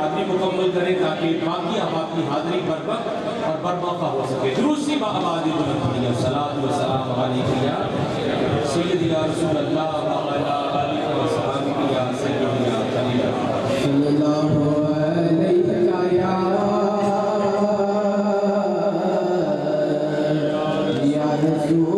حاضری مکمل کریں تاکہ باقی آپ کی حاضری بر وقت اور بر موقع ہو سکے. درود با آبادی بلند پڑھیے. الصلاۃ والسلام علیک یا سیدی یا رسول اللہ وعلی آلہ و صحبہ یا سیدی یا خلیل صلی اللہ علیہ یا رسول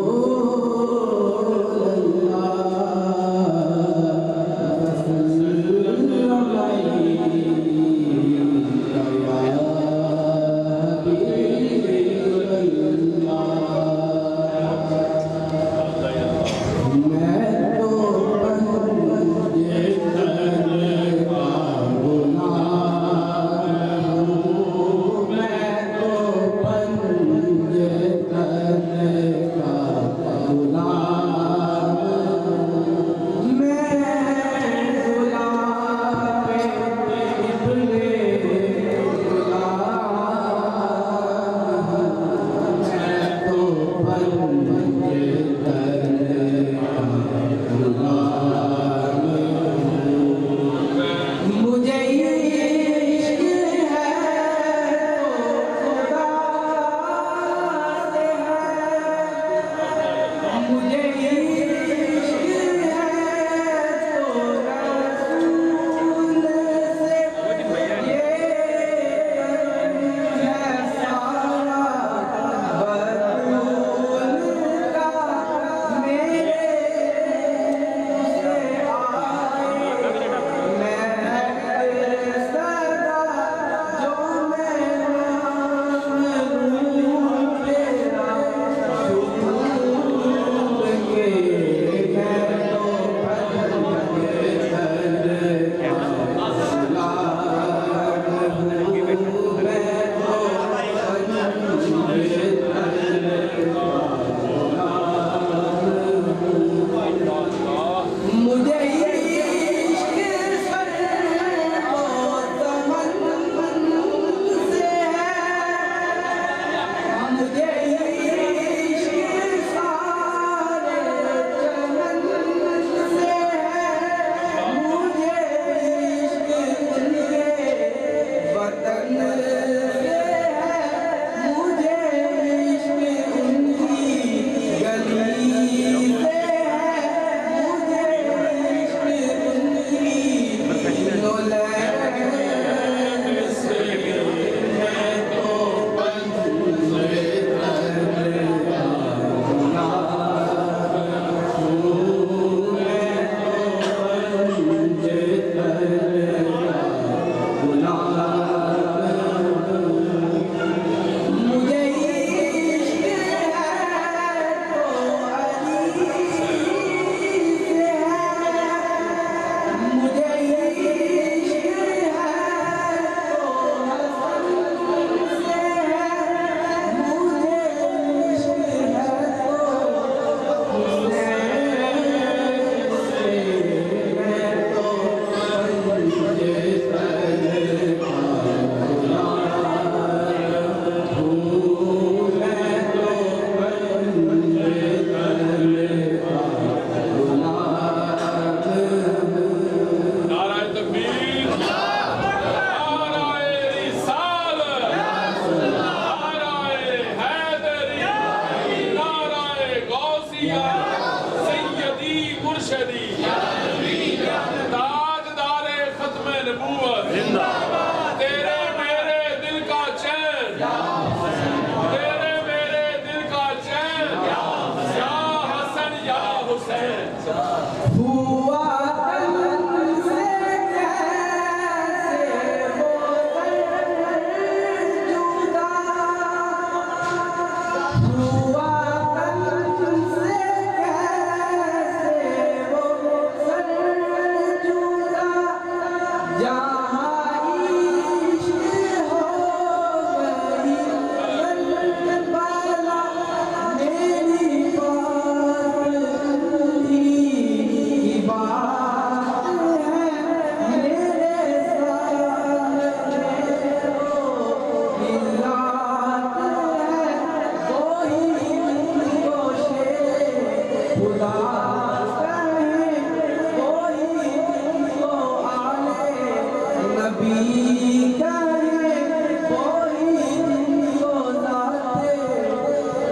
نبی کہے کوئی جن کو ذات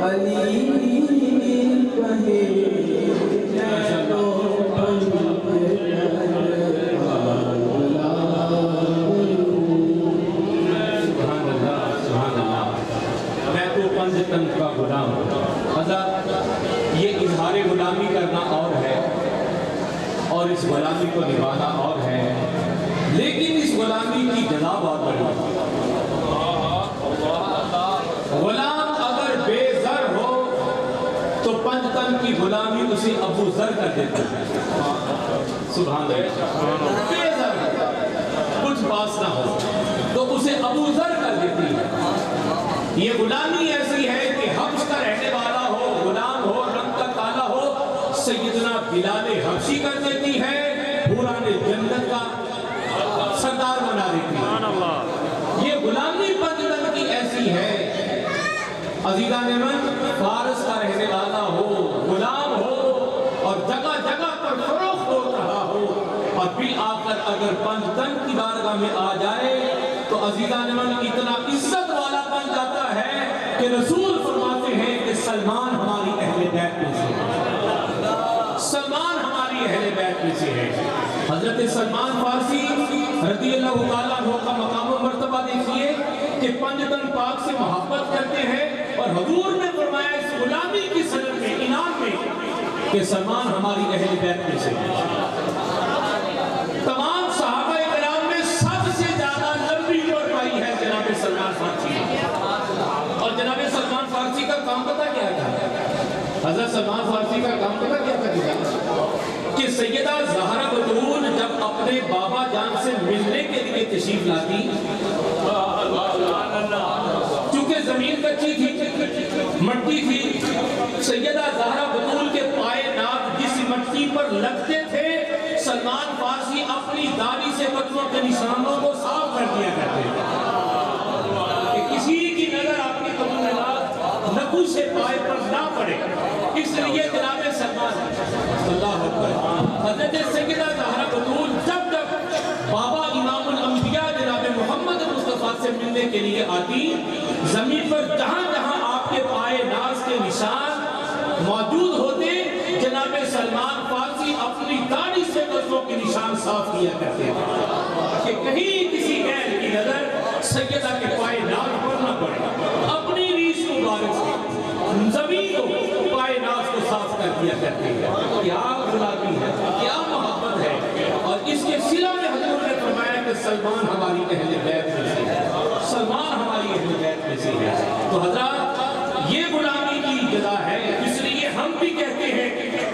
علی کہے تن کا غلام. حضرت یہ اظہار غلامی کرنا اور ہے اور اس غلامی کو نبھانا اور ہے، لیکن اس غلامی کی جزا بہت بڑی ہے. غلام اگر بے زر ہو تو 5 تن کی غلامی اسے ابو زر کر دیتا ہے. سبحان اللہ. بے زر کچھ پاس نہ ہو تو اسے ابو زر کر دیتی ہے. یہ غلامی ایسی ہے کہ حبش کا رہنے والا ہو، غلام ہو، رنگ کا کالا ہو، سیدنا بلال حبشی کر دیتی ہے، پوران جنت کا سردار بنا دیتی ہے. یہ غلامی 5 تن کی ایسی ہے. عزیزان من، فارس کا رہنے والا ہو، غلام ہو اور جگہ جگہ پر فروخت ہو رہا ہو اور بالآخر اگر 5 تن کی بارگاہ میں آ جائے تو عزیزان من اتنا عزت والا بن جاتا ہے کہ رسول فرماتے ہیں کہ سلمان ہماری اہل بیت میں سے ہے. سلمان ہماری اہل بیت میں سے ہے. حضرت سلمان فارسی رضی اللہ تعالیٰ عنہ کا مقام و مرتبہ دیکھیے کہ 5 تن پاک سے محبت کرتے ہیں اور حضور نے فرمایا اس غلامی کی صدر میں انعام میں کہ سلمان ہماری اہل بیت میں سے ہے. تمام صحابہ کرام میں سب سے زیادہ لمبی عمر پائی ہے جناب سلمان فارسی. اور جناب سلمان فارسی کا کام پتہ کیا تھا؟ حضرت سلمان فارسی کا کام پتہ کیا تھا کہ سیدہ زہرا بتول جب اپنے بابا جان سے ملنے کے لیے تشریف لاتی، چونکہ زمین کچی تھی، مٹی تھی، سیدہ زہرا بتول کے پائے ناک جس مٹی پر لگتے تھے سلمان فارسی اپنی داڑھی سے قدموں کے نشانوں کو صاف کر دیا کرتے تھے کہ کسی کی نظر آپ کے قدم ناک نکو سے پائے پر نہ پڑے. اس لیے جناب سلمان اللہ اکبر حضرت سیدہ زہرا بتول جب بابا امام الانبیاء جناب محمد مصطفیٰ سے ملنے کے لیے آتی، زمین پر جہاں جہاں آپ کے پائے ناز کے نشان موجود ہوتے جناب سلمان فارسی اپنی داڑھی سے قدموں کے نشان صاف کیا کرتے تھے کہ کہیں کسی غیر کی نظر سیدہ کے پائے ناز پر نہ پڑے. اپنی ریش مبارک سے زمین کو پائے ناز کو صاف کر دیا کرتے ہیں. کیا غلامی ہے، کیا محبت ہے. اور اس کے صلہ میں حضور نے فرمایا کہ سلمان ہماری اہل بیت میں سے ہے، سلمان ہماری اہل بیت میں سے ہے. تو حضرات یہ غلامی کی جزا ہے. اس لیے ہم بھی کہتے ہیں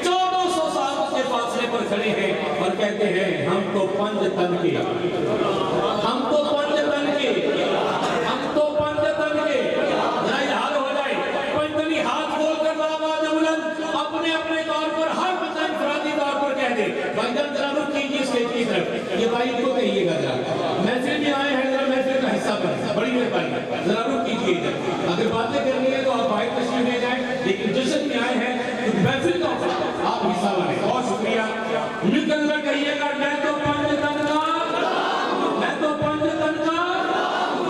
1400 سال کے فاصلے پر کھڑے ہیں اور کہتے ہیں ہم تو 5 تن کے، ہم تو 5 تن کے، ہم تو 5 تن کے. ذرا یہ حال ہو جائے 5 تنی ہاتھ کھول کر آواز بلند اپنے اپنے طور پر ہر بچہ انفرادی طور پر کہہ دے. بھائی جان ذرا رک کیجیے اسٹیج کی طرف. یہ بھائی کو کہیے گا ذرا محفل میں آئے ہیں، ذرا محفل کا حصہ بنیں. بڑی مہربانی ذرا رک کیجیے ادھر. اگر باتیں کرنی ہے تو آپ باہر تشریف لے جائیں، لیکن جشن میں آئے ہیں تو محفل کا آپ حصہ بنیں. بہت شکریہ. مل کر ذرا کہیے گا میں تو 5 تن کا، میں تو 5 تن کا،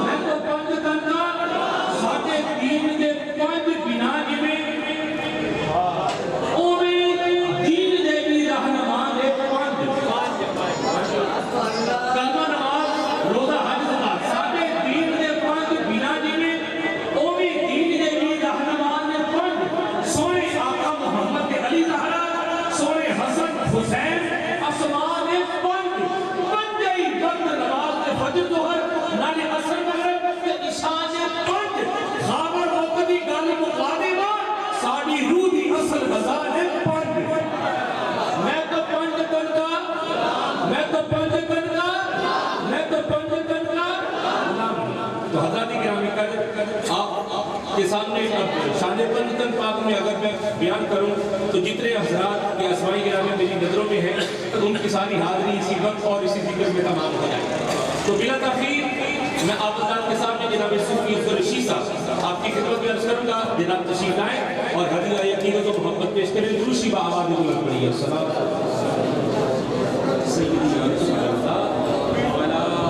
میں تو 5 تن کا. 3.5 دے 5 بنا جویں اوویں دین دے بھی رہنما دے 5 کلمہ نماز روزہ حج زکات 3.5 دے 5 بنا جویں اوویں دین دے بھی رہنما دے 5. سونے آقا محمد علی زہرا، سونے حسن حسین اسماء دے 5 پنجئی وقت نماز دے فجر ظہر نالے عصر مغرب تے عشاء دے 5 خابر وقتی گل مکا دیوا ساڑی روح دی اصل غذا ہے 5. میں تو 5 تن کا، میں تو 5 تن کا، میں تو 5 تن کا. تو حضرات گرامی آپ کے سامنے شان 5 تن پاک میں اگر میں بیان کروں تو جتنے حضرات کے اسمائی گرامی میری نظروں میں ہیں ان کی ساری حاضری اسی وقت اور اسی ذکر میں تمام ہو جائے. تو بلا تاخیر میں آپ حضرات کے سامنے جناب صوفی افضل رشید صاحب آپ کی خدمت میں عرض کروں گا. جناب تشریف لائیں اور ہدیہ یقین و محبت پیش کریں. درود شریف آواز بلند پڑھیے. السلام سیدی یا رسول اللہ وعلی آلہ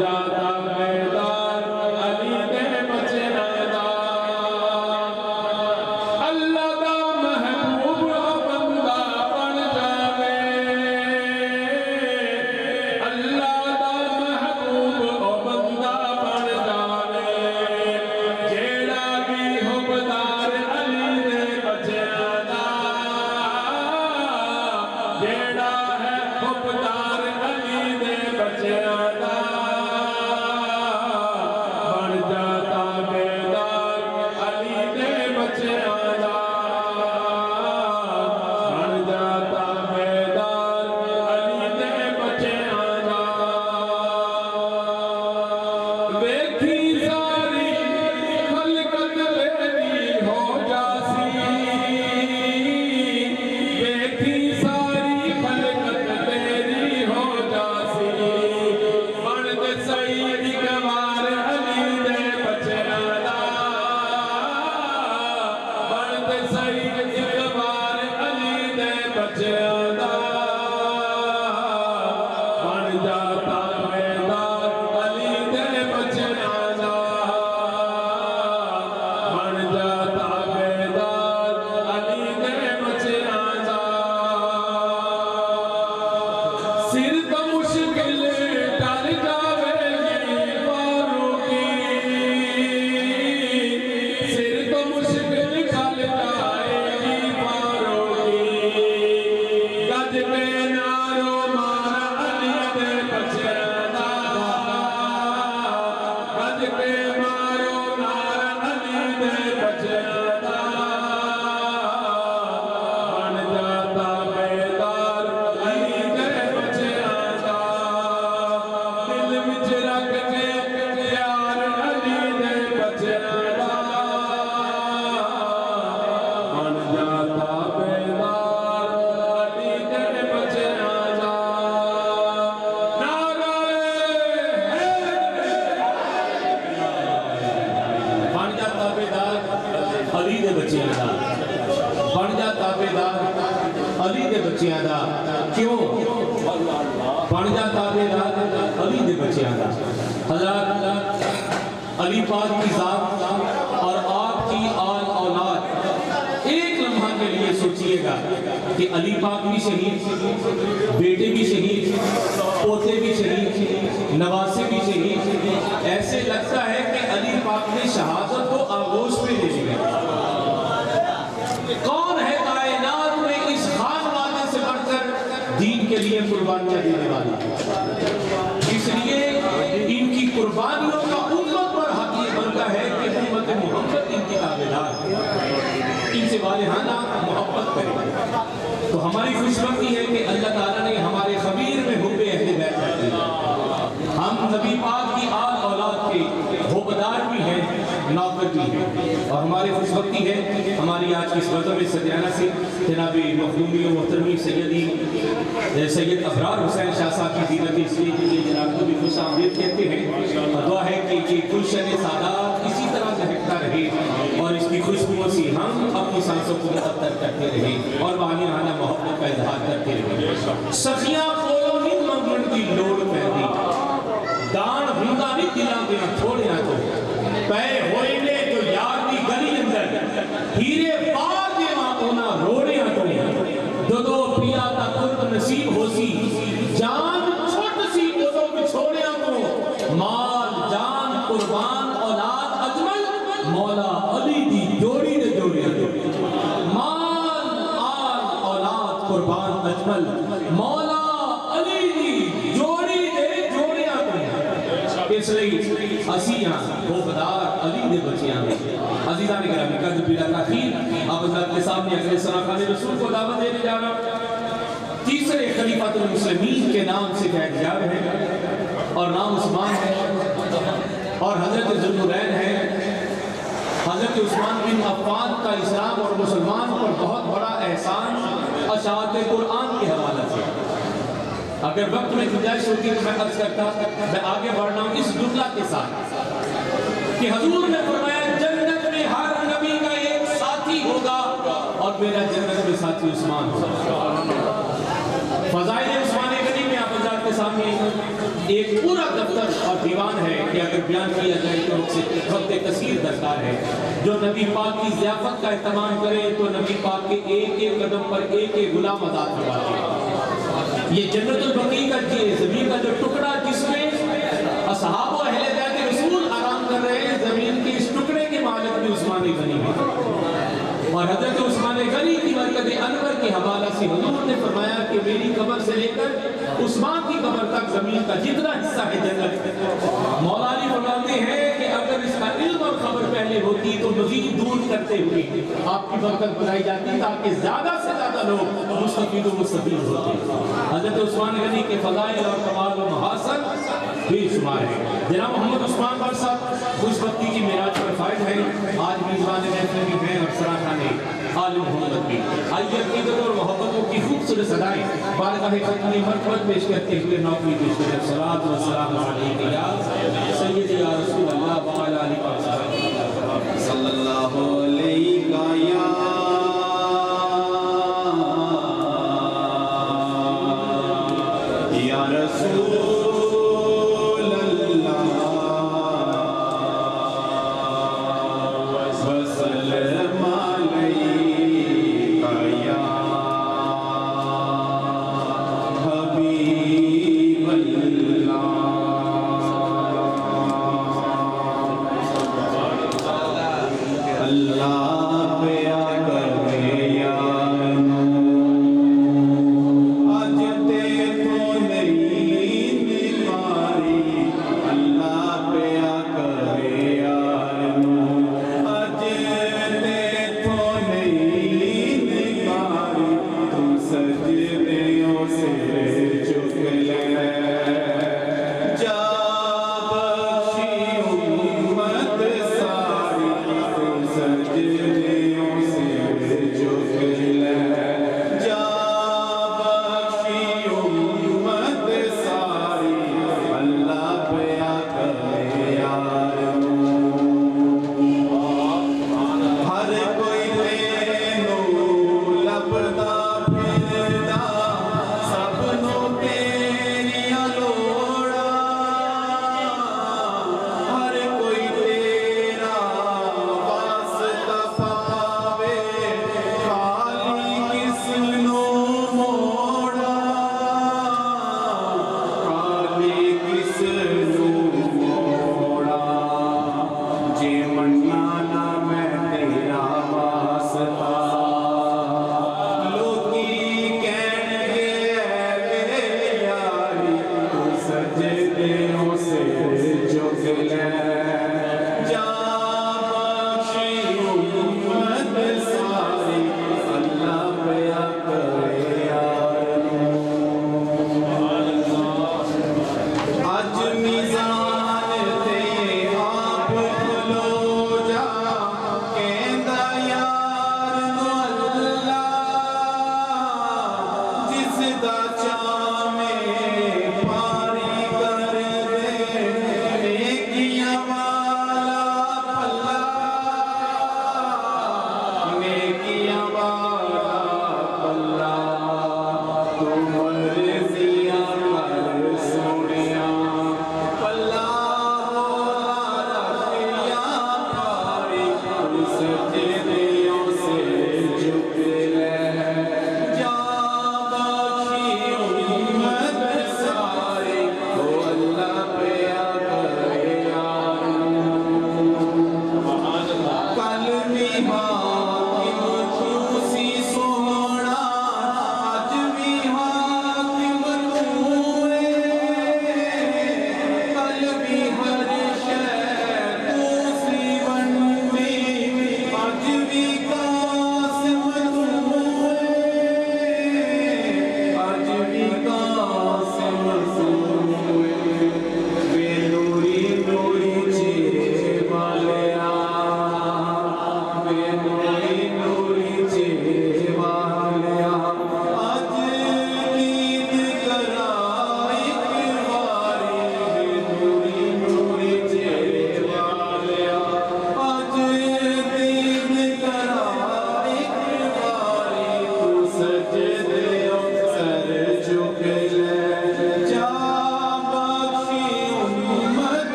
جاتا میدان علی دے بچیاں دا اللہ دا محبوب بندہ بن جاوے اللہ دا محبوب بندہ بن جاوے جیڑا بھی حبدار علی دے بچیاں دا جیڑا ہے حبدار علی دے بچیاں دا بن جاتا بیدار علی دے بچیاں دا بن جاتا بیدار علی دے بچیاں دا ویکھی ساری خلقت تیری ہو جاسی ویکھی ساری خلقت تیری ہو جاسی بن دے سعید گوار علی دے بچیاں دا بن دے سعید گوار علی دے بچیاں دا بن جاتا میدان علی دے بچیاں دا بن جاتا میدان علی دے بچیاں دا سر تو مشکل ٹر جاوے گی فاروقی سر تو مشکل ٹر جائے گی فاروقی گج پہ نارو مار علی دے بچیاں دا گج پہ مارو نار علی دے بچیاں دا بن جاتا بیدار علی دے بچیاں دا دل وچ رکھ کے پیار علی دے بچیاں دا بن جاتا بیدار علی دے بچیاں دا نعرہ بن جاتا بیدار علی دے بچیاں دا بن جاتا بیدار علی دے بچیاں دا کیوں بن جاتا بیدار علی دے بچیاں دا حضرات علی پاک کی ذات اور آپ کی آل اولاد ایک لمحہ کے لیے سوچئے گا کہ علی پاک بھی شہید بیٹے بھی شہید پوتے بھی شہید نواسے بھی شہید ایسے لگتا ہے کہ علی پاک نے شہادت کو آغوش پہ لے لیا کون ہے کائنات میں اس خان وادے سے بڑھ کر دین کے لیے قربانیاں دینے والا اس لیے ان کی قربانیوں کا امت پر حق یہ بنتا ہے کہ امت محمد ان کی تابعدار ان سے والہانہ محبت کرے تو ہماری خوشبختی ہے کہ اللہ تعالیٰ نے ہمارے خبیر میں حب اہل بیت رکھ دیا ہم نبی پاک کی آل اولاد کے حبدار بھی ہیں نوکر بھی ہیں اور ہماری خوشبختی ہے ہماری آج کی اس بطور صدیانہ سے جناب مخدومی و محترمی سید ابرار حسین شاہ صاحب کی زینت اسلیے کے لیے جناب کو بھی خوش آمدید کہتے ہیں اور دعا ہے کہ گلشن سادات اسی طرح مہکتا رہے اور اس کی خوشبو سے ہم اپنی سانسوں کو مقدر کرتے رہیں اور والہانہ محبت کا اظہار کرتے رہیں سخیاں کولوں نہیں منگن کی لوڑ پیدی دان ہوندا نہیں دلاں دیاں تھوڑیاں تو پے ہوئے نے جو یار دی گلی اندر ہیرے پار دیواں اونا روڑیاں تو دو پیا تا قرب نصیب ہو سی جان چھوٹ سی ادو بچھوڑیاں تو مال جان قربان اولاد اجمل مولا علی دی جوڑی دے جوڑیاں تو مال آل اولاد قربان اجمل مولا علی دی جوڑی دے جوڑیاں تو اس لئے اسیاں حبدار علی دے بچیاں میں عزیزان گرامی کا جو بلا تاخیر آپ حضرات کے سامنے اگلے سراخان رسول کو دعوت دینے جا رہا تیسرے خلیفۃ المسلمین کے نام سے احتجاج ہے اور نام عثمان ہے اور حضرت ذوالنورین ہے حضرت عثمان بن عفان کا اسلام اور مسلمان پر بہت بڑا احسان اشاعت قرآن کے حوالہ سے اگر وقت میں گنجائش ہوتی تو میں عرض کرتا میں آگے بڑھ رہا ہوں اس جملہ کے ساتھ کہ حضور نے فرمایا جنت میں ہر نبی کا ایک ساتھی ہوگا اور میرا جنت میں ساتھی عثمان ہوگا فضائل عثمان غنی میں آپ حضرات کو کے سامنے ایک پورا دفتر اور دیوان ہے کہ اگر بیان کیا جائے تو وقت کثیر درکار ہے. جو نبی پاک کی ضیافت کا اہتمام کرے تو نبی پاک کے ایک ایک قدم پر ایک ایک غلام آزاد کرواتے ہیں. یہ جنت البقیع کا زمین کا جو ٹکڑا جس میں اصحاب و اہل بیت رسول آرام کر رہے ہیں، زمین کے اس ٹکڑے کے مالک بھی عثمان غنی ہے. اور حضرت عثمان غنی کی مرکز انور کے حوالہ سے حضور نے فرمایا کہ میری قبر سے لے کر عثمان کی قبر تک زمین کا جتنا حصہ ہے جنت. مولا علی فرماتے ہیں کہ اگر اس کا علم اور خبر پہلے ہوتی تو مزید دور کرتے ہوئے آپ کی برکت بنائی جاتی تاکہ زیادہ سے زیادہ لوگ مستفید و مستفید ہوتے. حضرت عثمان غنی کے فضائل اور کمال و محاسن بے شمار ہے. جناب محمد عثمان بٹ صاحب خوش بختی کی معراج پر فائد ہیں. آج میزبان محفل بھی ہیں اور سراخان آل محمد بھی. آئیے عقیدت اور محبتوں کی خوبصورت صدائیں بارگاہ ختم مرتبت پیش کرتے ہوئے نوکری پیش کریں. صلاۃ و سلام علیک یا سیدی یا رسول اللہ وعلی آلہ وصحبہ صلی اللہ علیہ یا رسول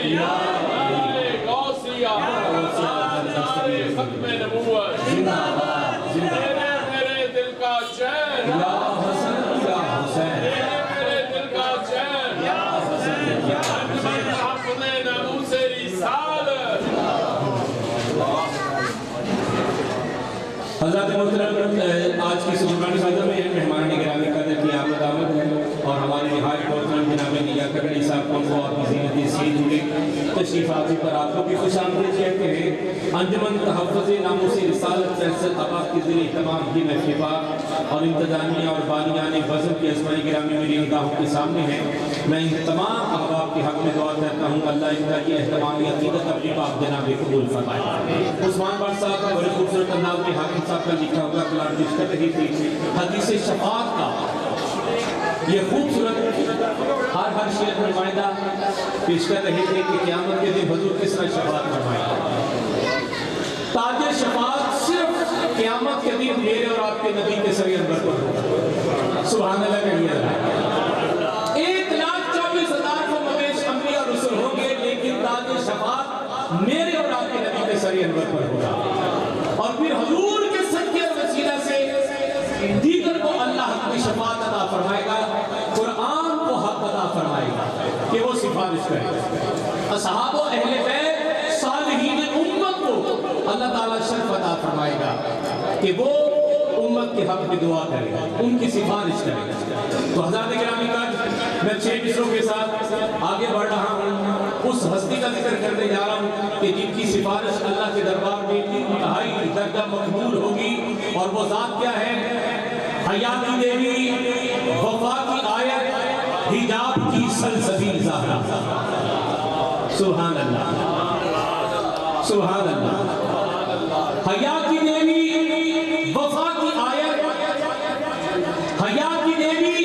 نعرے غوثیہ، نعرے ختم نبوت، میرے دل کا چین، یا حسن یا حسین، میرے دل کا چین، حافظ ناموس رسالت۔ حضرات محترم، آج کی سلطانی صدر میں مہمان گرامی قدر کی آمد ہے اور ہمارے نہایت محترم جناب لیاقت علی صاحب کو اور زینت سید ہوئے تشریف آوری پر آپ کو بھی خوش آمدید کہتے ہیں۔ انجمن تحفظ ناموس رسالت فیصل آباد کے ذریعے تمام کی محفوظ اور انتظامیہ اور بانیان وزن کی اسمائی گرامی میری نگاہوں کے سامنے ہیں۔ میں ان تمام احباب کے حق میں دعا کرتا ہوں اللہ ان کا یہ اہتمامی عقیدت اپنی پاک جناب قبول فرمائے۔ عثمان بٹ صاحب کا بڑے خوبصورت انداز میں حاکم صاحب کا لکھا ہوا کلام پیش کر رہی تھی حدیث شفاعت کا یہ خوبصورت ہر شعر نمائندہ پیش کر رہے تھے کہ قیامت کے دن حضور کس طرح شفاعت فرمائے۔ تاج شفاعت صرف قیامت کے دن میرے اور آپ کے نبی کے سر انور پر ہوگا۔ سبحان اللہ کہیے اللہ۔ 1,24,000 کو مبیش انبیاء اور رسل ہوں گے لیکن تاج شفاعت میرے اور آپ کے نبی کے سر انور پر ہوگا اور پھر حضور کے صدقے اور وسیلہ سے دیگر کو اللہ حق کی شفاعت عطا فرمائے گا، قرآن کو حق عطا فرمائے گا کہ وہ سفارش کرے۔ اصحاب و اہل بیت صالحین امت کو اللہ تعالیٰ شرف عطا فرمائے گا کہ وہ امت کے حق میں دعا کرے گا، ان کی سفارش کرے گا۔ تو حضرات گرامی کا میں 6 مصروں کے ساتھ آگے بڑھ رہا ہوں، اس ہستی کا ذکر کرنے جا رہا ہوں کہ جن کی سفارش اللہ کے دربار میں انتہائی درجہ مقبول ہوگی، اور وہ ذات کیا ہے؟ حیا کی دیوی، وفا کی آیت، حجاب کی سلسبیل زہرا۔ سبحان اللہ، سبحان اللہ۔ حیا کی دیوی، وفا کی آیت، حیا کی دیوی،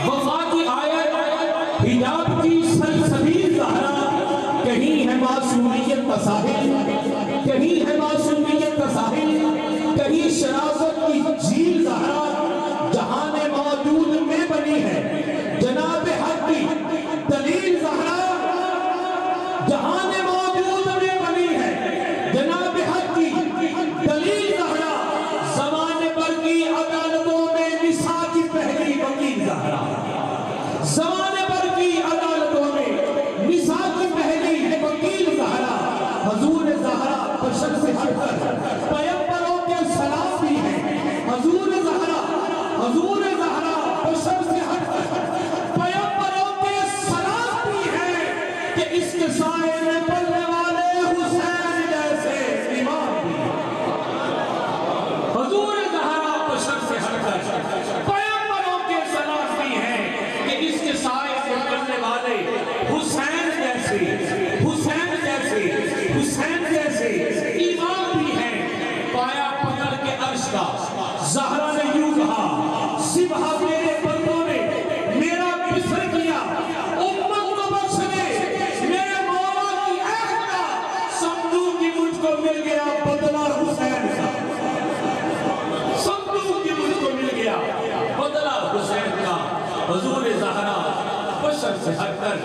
وفا کی آیت، حجاب کی سلسبیل زہرا۔ کہیں ہے معصومیت کا ساحل، کہیں ہے معصومیت کا ساحل، کہیں شرافت کی جھیل زہرا۔ جہان موجود میں بنی ہے جناب حق کی دلیل زہرا، جہان موجود میں بنی ہے جناب حق کی دلیل زہرا۔ زمانے پر کی عدالتوں میں نساء کی پہلی وکیل زہرا، زمانے پر کی عدالتوں میں نساء کی پہلی وکیل زہرا۔ حضور زہرا بشر سے ہٹ کر پیغمبروں کے سلام بھی ہیں۔ حضور زہرا بشر سے ہٹ کر پیغمبروں کے سلام بھی ہیں کہ اس کے سائے میں پلنے والے حسین جیسے امام بھی ہیں۔ حضور زہرا بشر سے ہٹ کر پیغمبروں کے سلام بھی ہیں کہ اس کے سائے میں پلنے والے حسین جیسے امام بھی ہیں۔ پایا پکڑ کے عرش کا زہرا نے یوں کہا، سبحہ میرے بندوں نے میرا بسر کیا، امت کو بخش دے میرے مولا کی عہد کا، سمجھو کہ مجھ کو مل گیا بدلہ حسین کا، سمجھو کہ مجھ کو مل گیا بدلہ حسین کا۔ حضور زہرا بشر سے ہٹ کر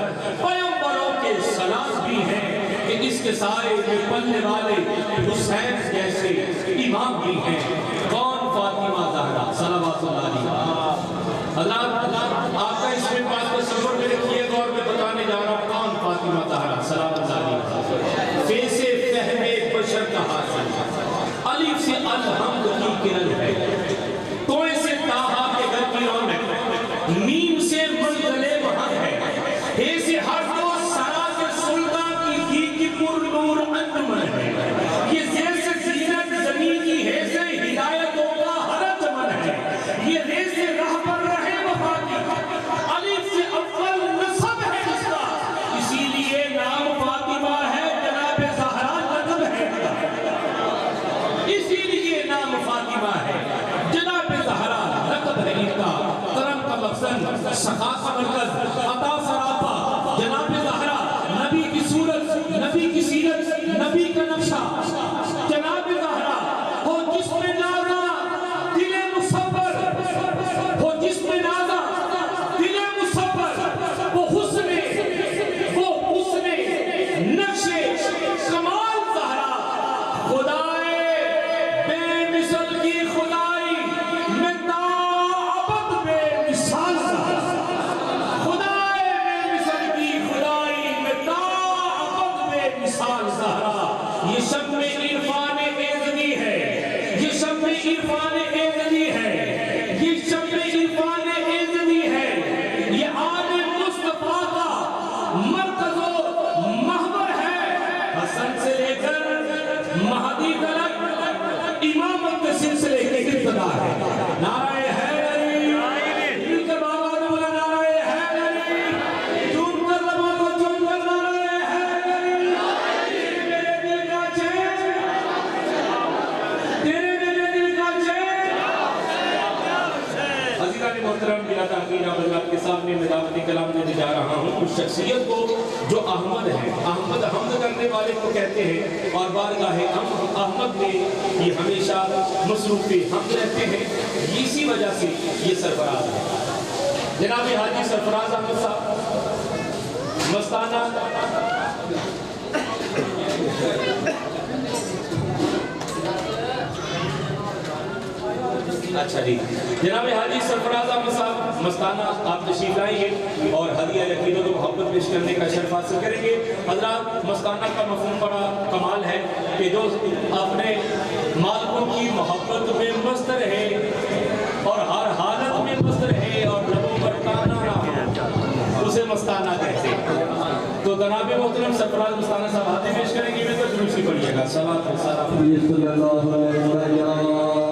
پیغمبروں کے سلام بھی ہیں کہ اس کے سائے میں پلنے والے حسین جیسے امام بھی ہیں۔ کون؟ فاطمہ زہرا صلوات اللہ علیہا۔ اللہ آپ کا اس میں بات کو صبر میں رکھیے گا اور میں بتانے جا رہا ہوں کون فاطمہ زہرا صلوات اللہ علیہا۔ فیسے فہم بشر کا حاصل، الف سے الحمد کی کرن ہے، توئے سے تاہا کے گھر کی رونق، میم سے منزلے وہاں ہے، ہے سے ہر دو سرا سے سلطان کی گھی کی پر نور انجمن ہے، یہ زیر سے زینت زمین کی ہے سے ہدایتوں کا ہر چمن ہے، یہ ریز سے راہ پر رہے وفا کی، الف سے اول نصب ہے اس کا، اسی لیے نام فاطمہ ہے جناب زہرا لقب ہے، اسی لیے نام فاطمہ ہے جناب زہرا لقب ہے ان کا۔ کرم کا مقصد، سخا کا مرکز، عطا سراپا، جناب زہرا نبی کی صورت، نبی کی سیرت، نبی کا نقشہ، جناب زہرا ہو جس میں نازا دل مصور، ہو جس میں نازا دل مصور، وہ حسن مثال زہرا، یہ شب میں عرفان ایزدی ہے، یہ شب میں عرفان ایزدی ہے، یہ شب میں عرفان ایزدی ہے، یہ آل مصطفیٰ کا مرکز و محور ہے، حسن سے لے کر مہدی تک امامت کے سلسلے کی ابتدا ہے۔ نعرہ حیدری، مل کر بابا نے بولا نعرہ حیدری، چون کر لبا کو چون کر نعرہ حیدری، میرے دل کا چین، تیرے میرے دل کا چین۔ عزیزان محترم، بلا تاخیر آپ حضرات کے سامنے میں دعوتی کلام دینے جا رہا ہوں اس شخصیت کو جو احمد ہے، احمد حمد کرنے والے کو کہتے ہیں، اور بارگاہ احمد میں یہ ہمیشہ مصروف حمد رہتے ہیں، اسی وجہ سے یہ سرفراز ہے۔ جناب حاجی سرفراز احمد صاحب مستانہ اچھا جی، جناب حاجی سرفراز احمد صاحب مستانہ آپ تشریف لائیں گے اور ہدیہ یقینت و محبت پیش کرنے کا شرف حاصل کریں گے۔ حضرات، مستانہ کا مفہوم بڑا کمال ہے کہ جو اپنے مالکوں کی محبت میں مست رہے اور ہر حالت میں مست رہے اور لبوں پر تانا نہ ہو، اسے مستانہ کہتے ہیں۔ تو جناب محترم سرفراز مستانہ صاحب ہاتھ پیش کریں گے، میں تو ضرور سی پڑھیے گا۔ صلوات و سلام صلی اللہ علیہ وسلم۔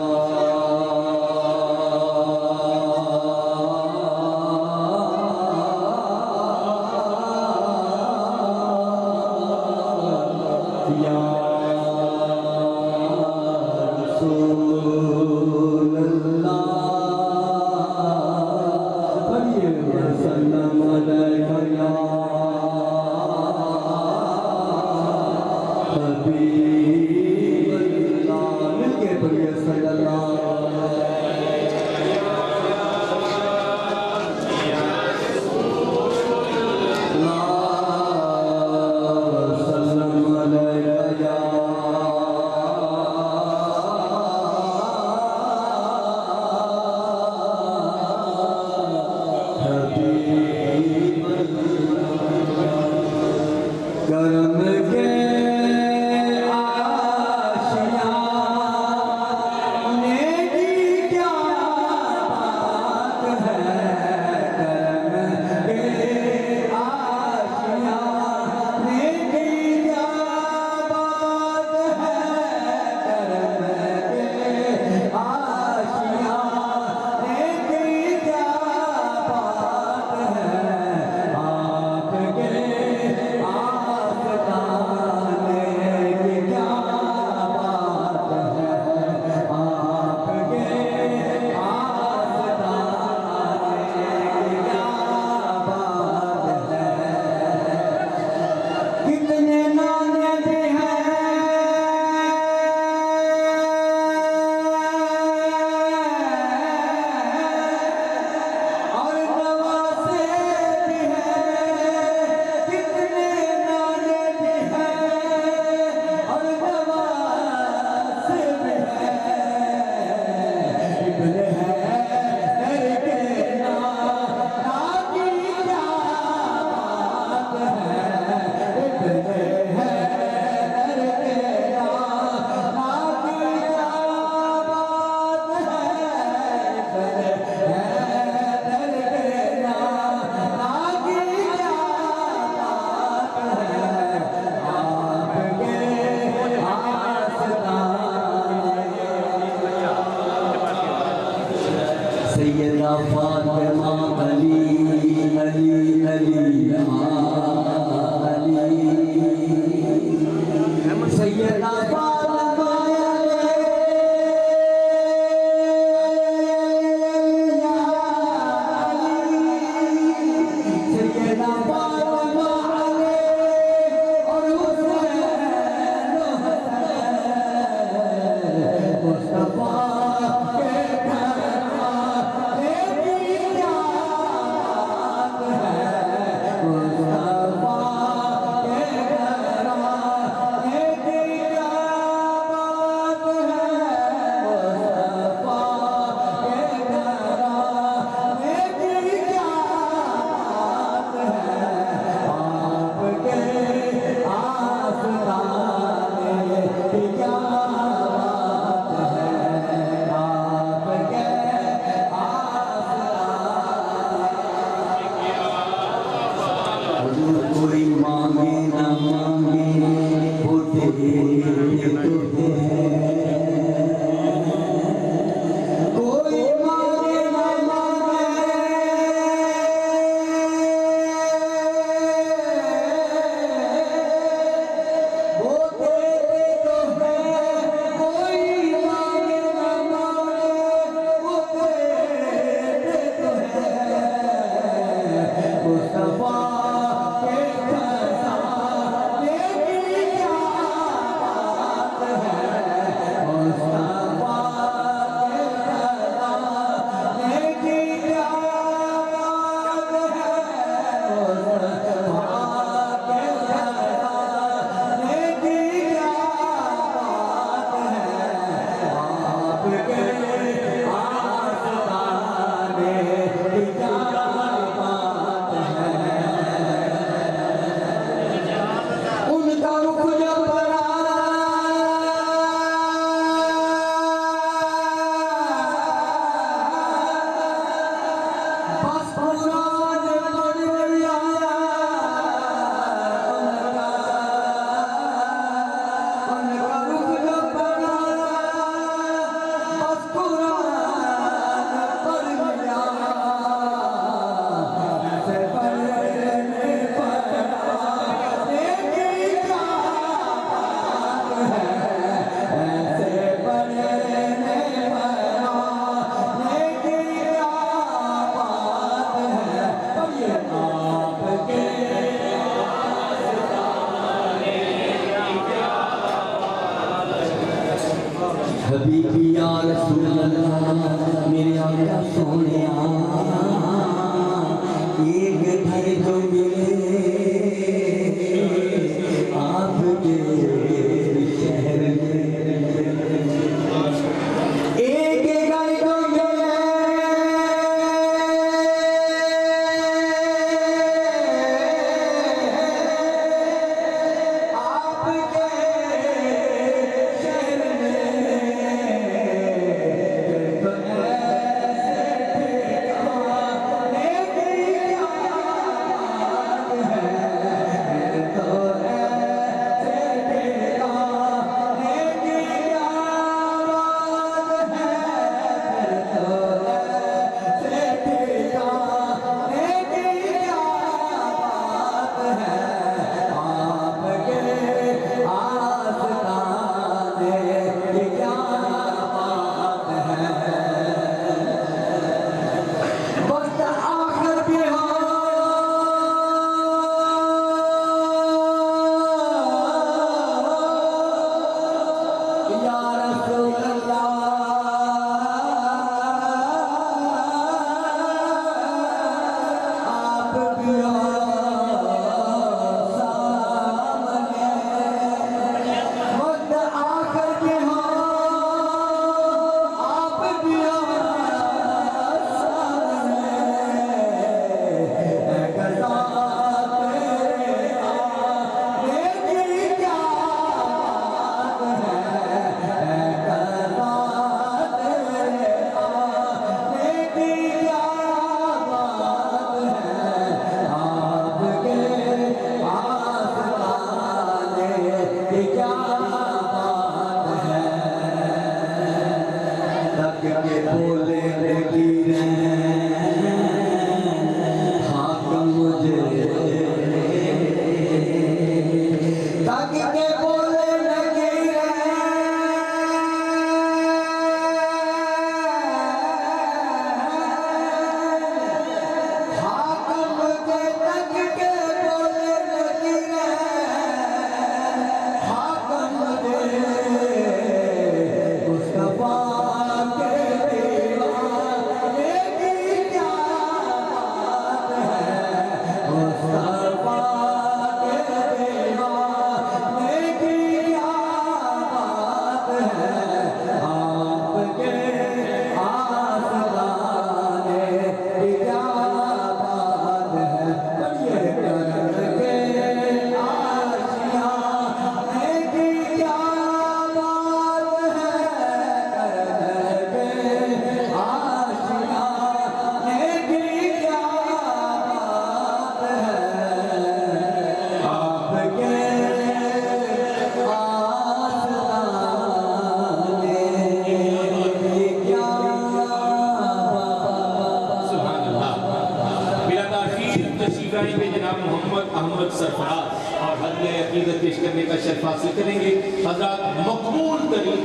سیدہ فاطمہ علی علی علی علی سیدہ فاطمہ سیدہ فاطمہ اور حسین مصطفیٰ کے حبیبی یا رسول اللہ میرے آقا سونے ایک گھر جو ملے آپ کے شہر میں ایک گھر جو ملے آپ کے شہر تشریف لائیں گے جناب محمد احمد سرفراز اور حدیہ عقیدت پیش کرنے کا شرف حاصل کریں گے. حضرات مقبول ترین